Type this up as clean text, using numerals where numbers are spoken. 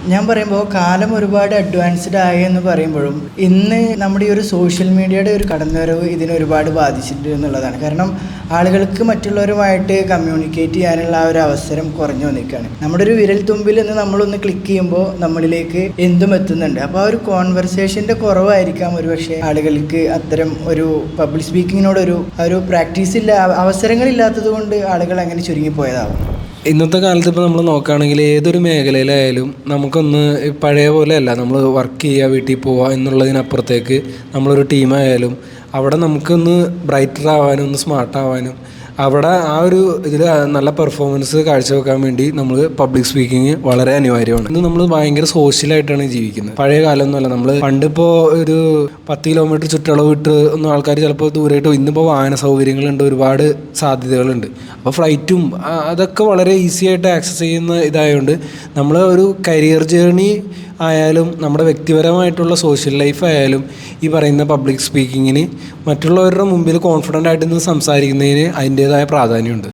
ഞാൻ പറയുമ്പോൾ കാലം ഒരുപാട് അഡ്വാൻസ്ഡ് ആയി എന്ന് പറയുമ്പോഴും ഇന്ന് നമ്മുടെ ഈ ഒരു സോഷ്യൽ മീഡിയയുടെ ഒരു കടന്നുവരവ് ഇതിനെ ഒരുപാട് ബാധിച്ചിട്ടുണ്ട് എന്നുള്ളതാണ്. കാരണം ആളുകൾക്ക് മറ്റുള്ളവരുമായിട്ട് കമ്മ്യൂണിക്കേറ്റ് ചെയ്യാനുള്ള ആ ഒരു അവസരം കുറഞ്ഞു വന്നിരിക്കുകയാണ്. നമ്മുടെ ഒരു വിരൽ തുമ്പിൽ നിന്ന് നമ്മളൊന്ന് ക്ലിക്ക് ചെയ്യുമ്പോൾ നമ്മളിലേക്ക് എന്തും എത്തുന്നുണ്ട്. അപ്പോൾ ആ ഒരു കോൺവെർസേഷൻ്റെ കുറവായിരിക്കാം ഒരുപക്ഷെ ആളുകൾക്ക് അത്തരം ഒരു പബ്ലിക് സ്പീക്കിങ്ങിനോടൊരു പ്രാക്ടീസ് ഇല്ല, അവസരങ്ങളില്ലാത്തത് കൊണ്ട് ആളുകൾ അങ്ങനെ ചുരുങ്ങിപ്പോയതാവും. ഇന്നത്തെ കാലത്ത് ഇപ്പോൾ നമ്മൾ നോക്കുകയാണെങ്കിൽ ഏതൊരു മേഖലയിലായാലും നമുക്കൊന്ന് പഴയ പോലെയല്ല, നമ്മൾ വർക്ക് ചെയ്യുക, വീട്ടിൽ പോവുക എന്നുള്ളതിനപ്പുറത്തേക്ക് നമ്മളൊരു ടീമായാലും അവിടെ നമുക്കൊന്ന് ബ്രൈറ്റർ ആവാനും ഒന്ന് സ്മാർട്ട് ആവാനും അവിടെ ആ ഒരു ഇതിൽ നല്ല പെർഫോമൻസ് കാഴ്ചവെക്കാൻ വേണ്ടി നമ്മൾ പബ്ലിക് സ്പീക്കിങ് വളരെ അനിവാര്യമാണ്. ഇന്ന് നമ്മൾ ഭയങ്കര സോഷ്യലായിട്ടാണ് ജീവിക്കുന്നത്. പഴയ കാലമൊന്നുമല്ല. നമ്മൾ പണ്ടിപ്പോൾ ഒരു 10 കിലോമീറ്റർ ചുറ്റളവ് വിട്ട് ഒന്നും ആൾക്കാർ ചിലപ്പോൾ ദൂരമായിട്ട്, ഇന്നിപ്പോൾ വാഹന സൗകര്യങ്ങളുണ്ട്, ഒരുപാട് സാധ്യതകളുണ്ട്. അപ്പോൾ ഫ്ലൈറ്റും അതൊക്കെ വളരെ ഈസി ആയിട്ട് ആക്സസ് ചെയ്യുന്ന ഇതായതുകൊണ്ട് നമ്മൾ ഒരു കരിയർ ജേർണി ആയാലും നമ്മുടെ വ്യക്തിപരമായിട്ടുള്ള സോഷ്യൽ ലൈഫ് ആയാലും ഈ പറയുന്ന പബ്ലിക് സ്പീക്കിങ്ങിന് മറ്റുള്ളവരുടെ മുമ്പിൽ കോൺഫിഡൻ്റ് ആയിട്ട് നിന്ന് സംസാരിക്കുന്നതിന് അതിൻ്റേതായ പ്രാധാന്യമുണ്ട്.